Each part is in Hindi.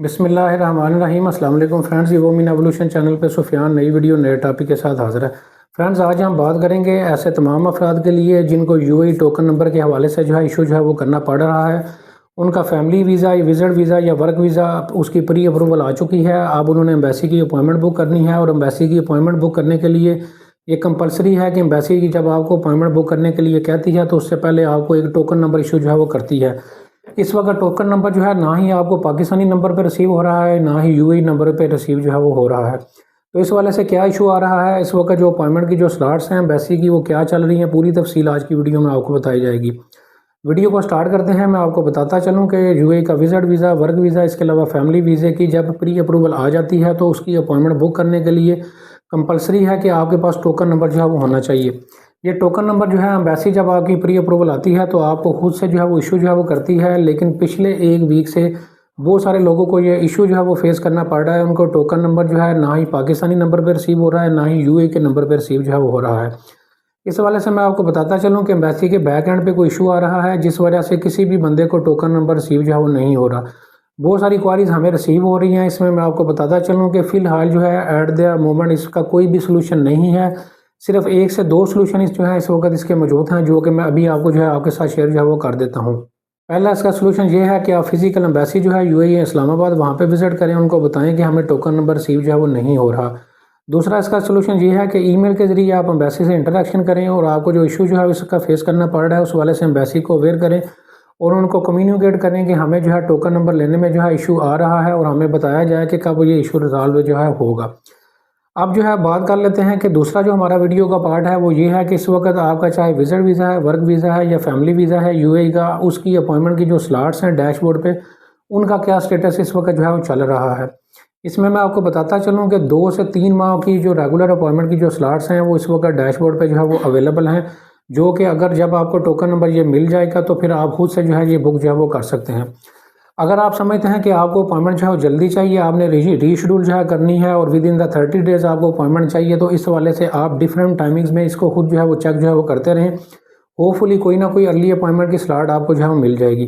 बिस्मिल्लाहिर्रहमानिर्रहीम। अस्सलाम वालेकुम फ्रेंड्स, ये वो मीन एवोल्यूशन चैनल पे सुफियान नई वीडियो नए टॉपिक के साथ हाज़िर है। फ्रेंड्स, आज हम बात करेंगे ऐसे तमाम अफराद के लिए जिनको यूएई टोकन नंबर के हवाले से जो है इशू जो है वो करना पड़ रहा है। उनका फैमिली वीज़ा या विज़िट वीज़ा या वर्क वीज़ा उसकी प्री अप्रूवल आ चुकी है। अब उन्होंने एम्बेसी की अपॉइंटमेंट बुक करनी है और एम्बेसी की अपॉइंटमेंट बुक करने के लिए ये कंपलसरी है कि एम्बेसी की जब आपको अपॉइंटमेंट बुक करने के लिए कहती है तो उससे पहले आपको एक टोकन नंबर इशू जो है वो करती है। इस वक्त टोकन नंबर जो है ना ही आपको पाकिस्तानी नंबर पर रिसीव हो रहा है, ना ही यूएई नंबर पर रिसीव जो है वो हो रहा है। तो इस वाले से क्या इशू आ रहा है, इस वक्त जो अपॉइंटमेंट की जो स्लॉट्स हैं एम्बेसी की वो क्या चल रही हैं, पूरी तफसील आज की वीडियो में आपको बताई जाएगी। वीडियो को स्टार्ट करते हैं। मैं आपको बताता चलूँ कि यूएई का विज़िट वीज़ा, वर्क वीज़ा, इसके अलावा फैमिली वीज़े की जब प्री अप्रूवल आ जाती है तो उसकी अपॉइंटमेंट बुक करने के लिए कंपलसरी है कि आपके पास टोकन नंबर जो है वो होना चाहिए। ये टोकन नंबर जो है एम्बेसी जब आपकी प्री अप्रूवल आती है तो आपको खुद से जो है वो इशू जो है वो करती है, लेकिन पिछले एक वीक से बहुत सारे लोगों को ये इशू जो है वो फेस करना पड़ रहा है। उनको टोकन नंबर जो है ना ही पाकिस्तानी नंबर पर रिसीव हो रहा है, ना ही यूएई के नंबर पर रिसीव जो है वो हो रहा है। इस वाले से मैं आपको बताता चलूँ कि एम्बेसी के बैक एंड पे कोई इशू आ रहा है जिस वजह से किसी भी बंदे को टोकन नंबर रिसीव जो है वो नहीं हो रहा। बहुत सारी क्वारीज हमें रिसीव हो रही हैं। इसमें मैं आपको बताता चलूँ कि फ़िलहाल जो है एट द मोमेंट इसका कोई भी सोल्यूशन नहीं है। सिर्फ एक से दो सोल्यूशन जो है इस वक्त इसके मौजूद हैं, जो कि मैं अभी आपको जो है आपके साथ शेयर जो है वो कर देता हूँ। पहला इसका सोल्यूशन ये है कि आप फिजिकल एम्बेसी जो है यूएई इस्लामाबाद वहाँ पे विज़िट करें, उनको बताएं कि हमें टोकन नंबर रिसीव जो है वो नहीं हो रहा। दूसरा इसका सोल्यूशन ये है कि ईमेल के ज़रिए आप एम्बेसी से इंटरेक्शन करें और आपको जो इशू जो है इसका फेस करना पड़ रहा है उस वाले से एम्बेसी को अवेयर करें और उनको कम्युनिकेट करें कि हमें जो है टोकन नंबर लेने में जो है इशू आ रहा है और हमें बताया जाए कि कब ये इशू रिजॉल्व जो है होगा। अब जो है बात कर लेते हैं कि दूसरा जो हमारा वीडियो का पार्ट है वो ये है कि इस वक्त आपका चाहे विज़िट वीज़ा है, वर्क वीज़ा है या फैमिली वीज़ा है यूएई का, उसकी अपॉइंटमेंट की जो स्लॉट्स हैं डैशबोर्ड पे उनका क्या स्टेटस इस वक्त जो है वो चल रहा है। इसमें मैं आपको बताता चलूँ कि 2 से 3 माह की जो रेगुलर अपॉइंटमेंट की जो स्लॉट्स हैं वो इस वक्त डैशबोर्ड पे जो है वो अवेलेबल हैं, जो कि अगर जब आपको टोकन नंबर ये मिल जाएगा तो फिर आप खुद से जो है ये बुक जो है वो कर सकते हैं। अगर आप समझते हैं कि आपको अपॉइंटमेंट जो है वो जल्दी चाहिए, आपने रीशेड्यूल जो है करनी है और विद इन द 30 डेज़ आपको अपॉइंटमेंट चाहिए, तो इस वाले से आप डिफरेंट टाइमिंग्स में इसको खुद जो है वो चेक जो है वो करते रहें। होपफुली कोई ना कोई अर्ली अपॉइंटमेंट की स्लॉट आपको जो है वो मिल जाएगी।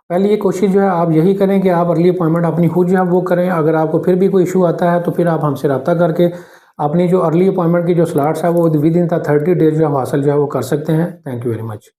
पहले ये कोशिश जो है आप यही करें कि आप अर्ली अपॉइंटमेंट अपनी खुद जो है वो करें। अगर आपको फिर भी कोई इशू आता है तो फिर आप हमसे रब्ता करके अपनी जो अर्ली अपॉइंटमेंट की जो स्लॉट्स है वो विद इन द 30 डेज़ जो है हासिल जो है वो कर सकते हैं। Thank you very much.